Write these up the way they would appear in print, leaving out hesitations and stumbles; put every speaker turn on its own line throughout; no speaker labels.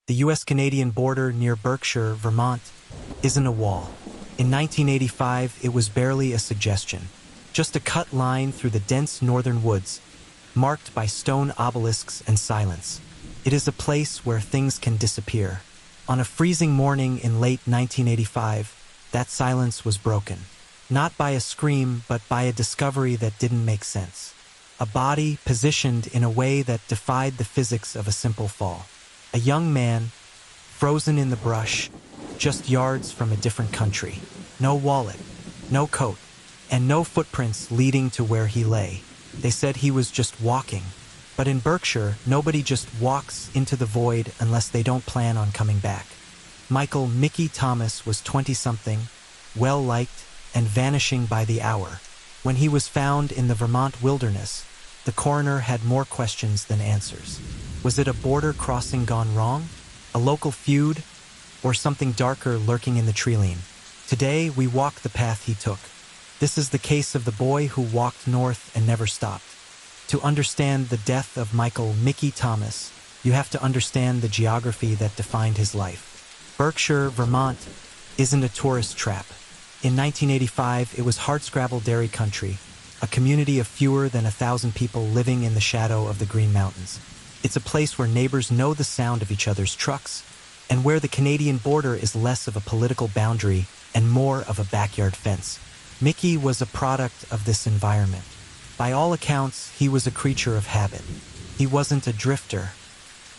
The US-Canadian border near Berkshire, Vermont, isn't a wall. In 1985, it was barely a suggestion, just a cut line through the dense northern woods, marked by stone obelisks and silence. It is a place where things can disappear. On a freezing morning in late 1985, that silence was broken. Not by a scream, but by a discovery that didn't make sense. A body positioned in a way that defied the physics of a simple fall. A young man, frozen in the brush, just yards from a different country. No wallet, no coat, and no footprints leading to where he lay. They said he was just walking. But in Berkshire, nobody just walks into the void unless they don't plan on coming back. Micky Thomas was 20-something, well-liked, and vanishing by the hour. When he was found in the Vermont wilderness, the coroner had more questions than answers. Was it a border crossing gone wrong? A local feud? Or something darker lurking in the tree-line? Today, we walk the path he took. This is the case of the boy who walked north and never stopped. To understand the death of Micky Thomas, you have to understand the geography that defined his life. Berkshire, Vermont, isn't a tourist trap. In 1985, it was hardscrabble dairy country, a community of fewer than 1,000 people living in the shadow of the Green Mountains. It's a place where neighbors know the sound of each other's trucks, and where the Canadian border is less of a political boundary and more of a backyard fence. Micky was a product of this environment. By all accounts, he was a creature of habit. He wasn't a drifter.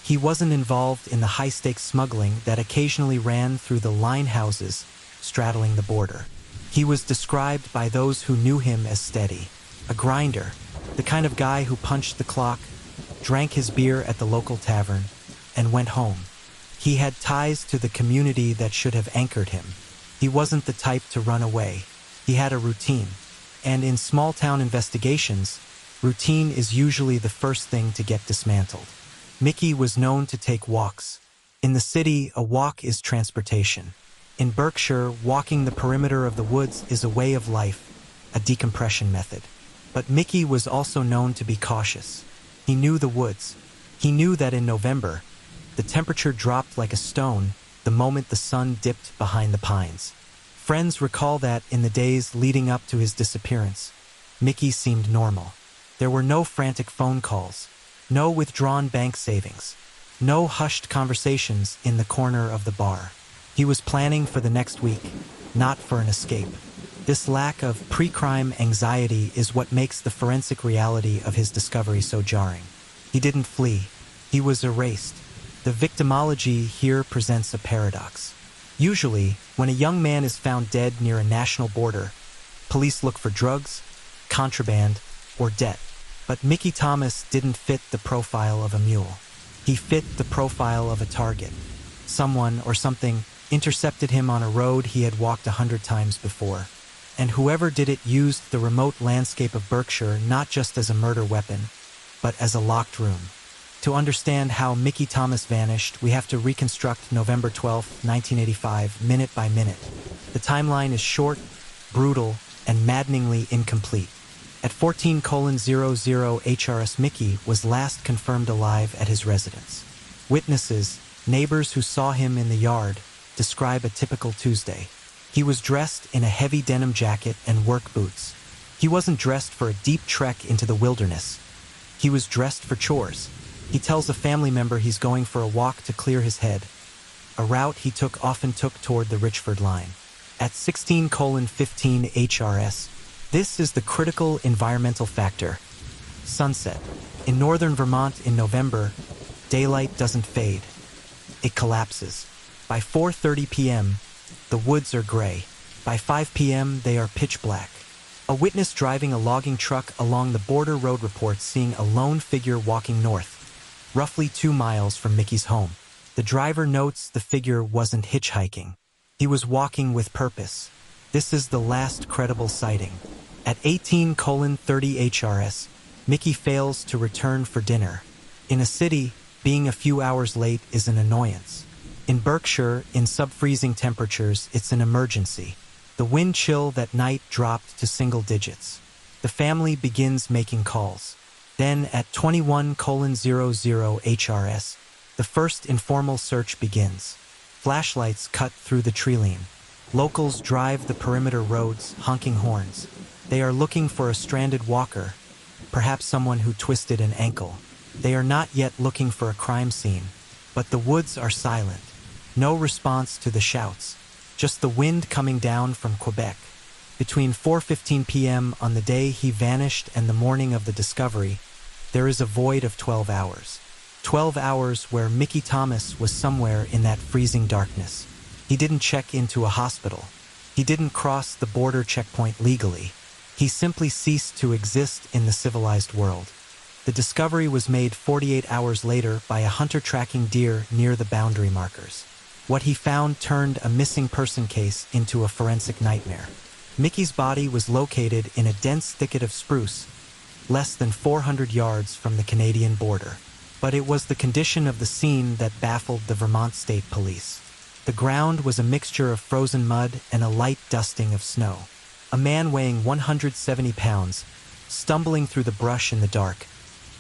He wasn't involved in the high-stakes smuggling that occasionally ran through the line houses straddling the border. He was described by those who knew him as steady, a grinder, the kind of guy who punched the clock, drank his beer at the local tavern, and went home. He had ties to the community that should have anchored him. He wasn't the type to run away. He had a routine. And in small-town investigations, routine is usually the first thing to get dismantled. Micky was known to take walks. In the city, a walk is transportation. In Berkshire, walking the perimeter of the woods is a way of life, a decompression method. But Micky was also known to be cautious. He knew the woods. He knew that in November, the temperature dropped like a stone the moment the sun dipped behind the pines. Friends recall that in the days leading up to his disappearance, Micky seemed normal. There were no frantic phone calls, no withdrawn bank savings, no hushed conversations in the corner of the bar. He was planning for the next week, not for an escape. This lack of pre-crime anxiety is what makes the forensic reality of his discovery so jarring. He didn't flee. He was erased. The victimology here presents a paradox. Usually, when a young man is found dead near a national border, police look for drugs, contraband, or debt. But Micky Thomas didn't fit the profile of a mule. He fit the profile of a target. Someone or something intercepted him on a road he had walked 100 times before. And whoever did it used the remote landscape of Berkshire not just as a murder weapon, but as a locked room. To understand how Micky Thomas vanished, we have to reconstruct November 12, 1985, minute by minute. The timeline is short, brutal, and maddeningly incomplete. At 14:00 HRS, Micky was last confirmed alive at his residence. Witnesses, neighbors who saw him in the yard, describe a typical Tuesday. He was dressed in a heavy denim jacket and work boots. He wasn't dressed for a deep trek into the wilderness. He was dressed for chores. He tells a family member he's going for a walk to clear his head, a route he often took toward the Richford line. At 16:15 HRS, this is the critical environmental factor. Sunset. In northern Vermont in November, daylight doesn't fade. It collapses. By 4:30 p.m., the woods are gray. By 5 p.m., they are pitch black. A witness driving a logging truck along the border road reports seeing a lone figure walking north, roughly 2 miles from Micky's home. The driver notes the figure wasn't hitchhiking. He was walking with purpose. This is the last credible sighting. At 18:30 HRS, Micky fails to return for dinner. In a city, being a few hours late is an annoyance. In Berkshire, in sub-freezing temperatures, it's an emergency. The wind chill that night dropped to single digits. The family begins making calls. Then, at 21:00 HRS, The first informal search begins. Flashlights cut through the tree-line. Locals drive the perimeter roads, honking horns. They are looking for a stranded walker, perhaps someone who twisted an ankle. They are not yet looking for a crime scene, but the woods are silent. No response to the shouts, just the wind coming down from Quebec. Between 4:15 p.m. on the day he vanished and the morning of the discovery, there is a void of 12 hours. 12 hours where Micky Thomas was somewhere in that freezing darkness. He didn't check into a hospital. He didn't cross the border checkpoint legally. He simply ceased to exist in the civilized world. The discovery was made 48 hours later by a hunter tracking deer near the boundary markers. What he found turned a missing person case into a forensic nightmare. Micky's body was located in a dense thicket of spruce, less than 400 yards from the Canadian border. But it was the condition of the scene that baffled the Vermont State Police. The ground was a mixture of frozen mud and a light dusting of snow. A man weighing 170 pounds, stumbling through the brush in the dark,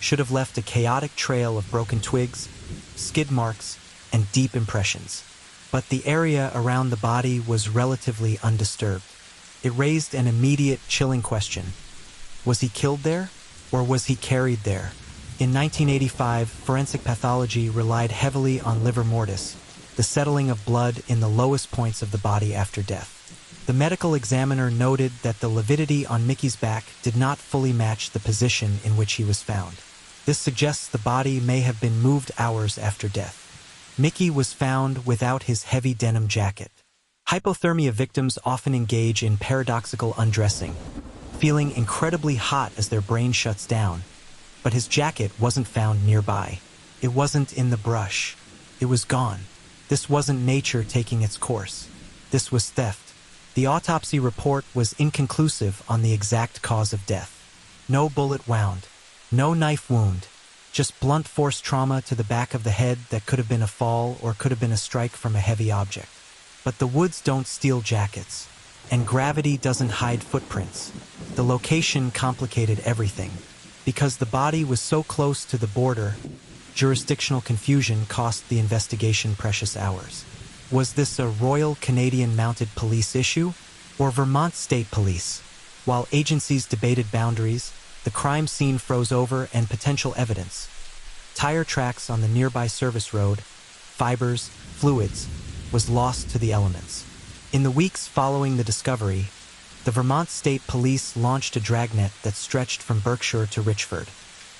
should have left a chaotic trail of broken twigs, skid marks, and deep impressions. But the area around the body was relatively undisturbed. It raised an immediate, chilling question. Was he killed there, or was he carried there? In 1985, forensic pathology relied heavily on livor mortis, the settling of blood in the lowest points of the body after death. The medical examiner noted that the lividity on Micky's back did not fully match the position in which he was found. This suggests the body may have been moved hours after death. Micky was found without his heavy denim jacket. Hypothermia victims often engage in paradoxical undressing, feeling incredibly hot as their brain shuts down. But his jacket wasn't found nearby. It wasn't in the brush. It was gone. This wasn't nature taking its course. This was theft. The autopsy report was inconclusive on the exact cause of death. No bullet wound. No knife wound. Just blunt force trauma to the back of the head that could have been a fall or could have been a strike from a heavy object. But the woods don't steal jackets, and gravity doesn't hide footprints. The location complicated everything. Because the body was so close to the border, jurisdictional confusion cost the investigation precious hours. Was this a Royal Canadian Mounted Police issue, or Vermont State Police? While agencies debated boundaries, the crime scene froze over and potential evidence. Tire tracks on the nearby service road, fibers, fluids, was lost to the elements. In the weeks following the discovery, the Vermont State Police launched a dragnet that stretched from Berkshire to Richford.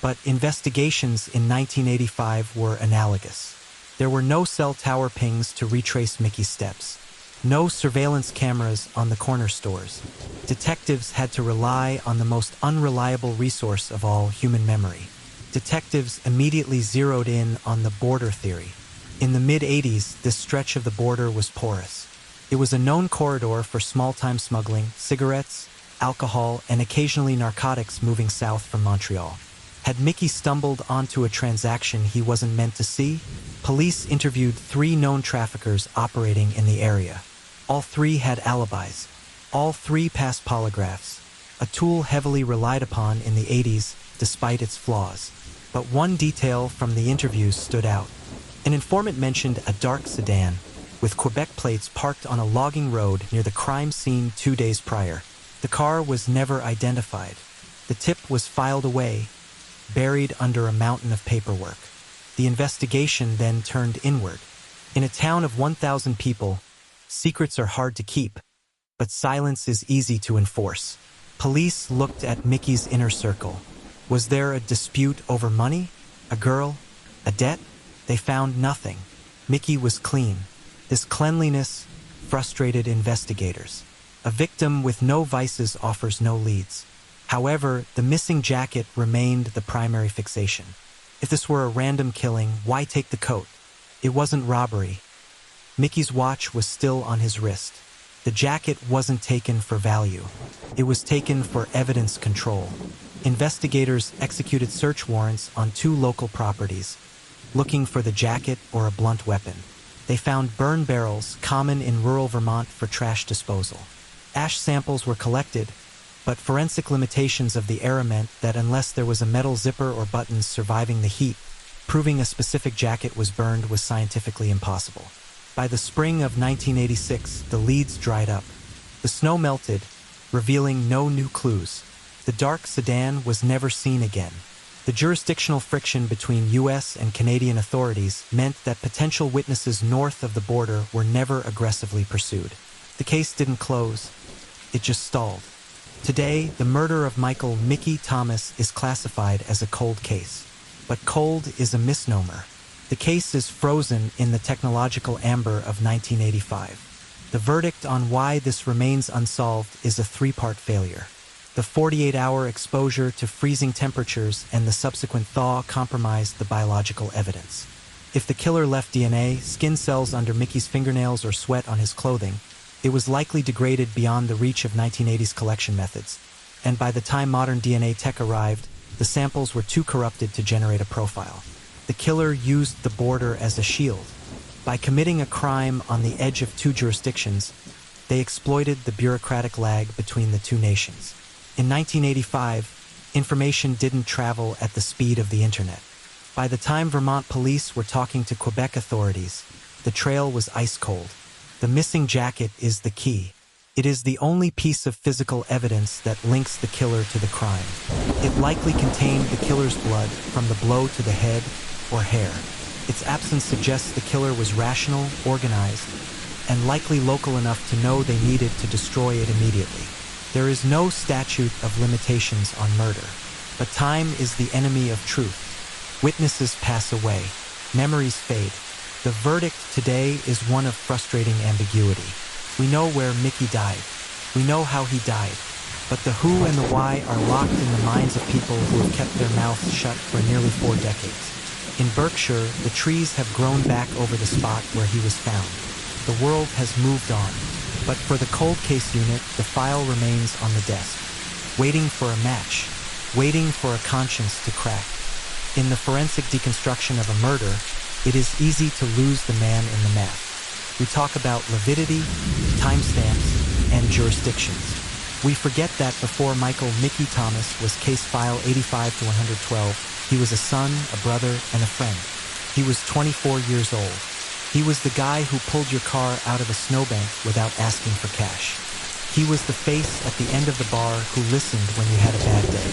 But investigations in 1985 were analogous. There were no cell tower pings to retrace Micky's steps. No surveillance cameras on the corner stores. Detectives had to rely on the most unreliable resource of all, human memory. Detectives immediately zeroed in on the border theory. In the mid-'80s, this stretch of the border was porous. It was a known corridor for small-time smuggling, cigarettes, alcohol, and occasionally narcotics moving south from Montreal. Had Micky stumbled onto a transaction he wasn't meant to see? Police interviewed 3 known traffickers operating in the area. All 3 had alibis. All 3 passed polygraphs, a tool heavily relied upon in the 80s despite its flaws. But one detail from the interviews stood out. An informant mentioned a dark sedan with Quebec plates parked on a logging road near the crime scene 2 days prior. The car was never identified. The tip was filed away, buried under a mountain of paperwork. The investigation then turned inward. In a town of 1,000 people, secrets are hard to keep, but silence is easy to enforce. Police looked at Micky's inner circle. Was there a dispute over money? A girl? A debt? They found nothing. Micky was clean. This cleanliness frustrated investigators. A victim with no vices offers no leads. However, the missing jacket remained the primary fixation. If this were a random killing, why take the coat? It wasn't robbery. Micky's watch was still on his wrist. The jacket wasn't taken for value. It was taken for evidence control. Investigators executed search warrants on 2 local properties, looking for the jacket or a blunt weapon. They found burn barrels, common in rural Vermont for trash disposal. Ash samples were collected, but forensic limitations of the era meant that unless there was a metal zipper or buttons surviving the heat, Proving a specific jacket was burned was scientifically impossible. By the spring of 1986, the leads dried up. The snow melted, revealing no new clues. The dark sedan was never seen again. The jurisdictional friction between U.S. and Canadian authorities meant that potential witnesses north of the border were never aggressively pursued. The case didn't close, it just stalled. Today, the murder of Micky Thomas is classified as a cold case. But cold is a misnomer. The case is frozen in the technological amber of 1985. The verdict on why this remains unsolved is a three-part failure. The 48-hour exposure to freezing temperatures and the subsequent thaw compromised the biological evidence. If the killer left DNA, skin cells under Micky's fingernails or sweat on his clothing, it was likely degraded beyond the reach of 1980s collection methods. And by the time modern DNA tech arrived, the samples were too corrupted to generate a profile. The killer used the border as a shield. By committing a crime on the edge of two jurisdictions, they exploited the bureaucratic lag between the two nations. In 1985, information didn't travel at the speed of the internet. By the time Vermont police were talking to Quebec authorities, the trail was ice cold. The missing jacket is the key. It is the only piece of physical evidence that links the killer to the crime. It likely contained the killer's blood from the blow to the head or hair. Its absence suggests the killer was rational, organized, and likely local enough to know they needed to destroy it immediately. There is no statute of limitations on murder, but time is the enemy of truth. Witnesses pass away, memories fade. The verdict today is one of frustrating ambiguity. We know where Micky died. We know how he died. But the who and the why are locked in the minds of people who have kept their mouths shut for nearly 4 decades. In Berkshire, the trees have grown back over the spot where he was found. The world has moved on. But for the cold case unit, the file remains on the desk, waiting for a match, waiting for a conscience to crack. In the forensic deconstruction of a murder, it is easy to lose the man in the math. We talk about lividity, timestamps, and jurisdictions. We forget that before Micky Thomas was case file 85 to 112, he was a son, a brother, and a friend. He was 24 years old. He was the guy who pulled your car out of a snowbank without asking for cash. He was the face at the end of the bar who listened when you had a bad day.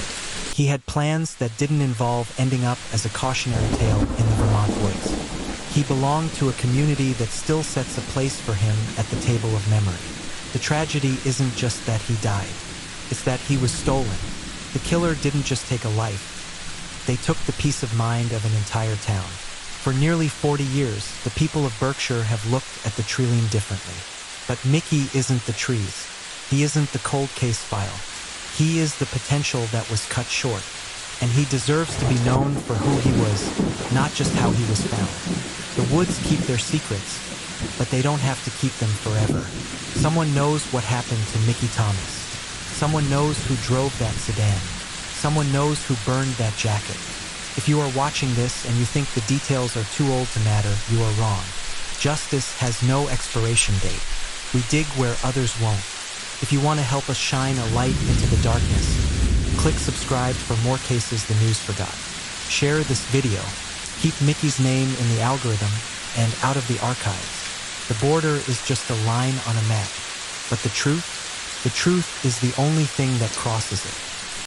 He had plans that didn't involve ending up as a cautionary tale in the Vermont woods. He belonged to a community that still sets a place for him at the table of memory. The tragedy isn't just that he died. It's that he was stolen. The killer didn't just take a life. They took the peace of mind of an entire town. For nearly 40 years, the people of Berkshire have looked at the treeline differently. But Micky isn't the trees. He isn't the cold case file. He is the potential that was cut short. And he deserves to be known for who he was, not just how he was found. The woods keep their secrets, but they don't have to keep them forever. Someone knows what happened to Micky Thomas. Someone knows who drove that sedan. Someone knows who burned that jacket. If you are watching this and you think the details are too old to matter, you are wrong. Justice has no expiration date. We dig where others won't. If you want to help us shine a light into the darkness, click subscribe for more cases the news forgot. Share this video. Keep Micky's name in the algorithm and out of the archives. The border is just a line on a map, but the truth is the only thing that crosses it.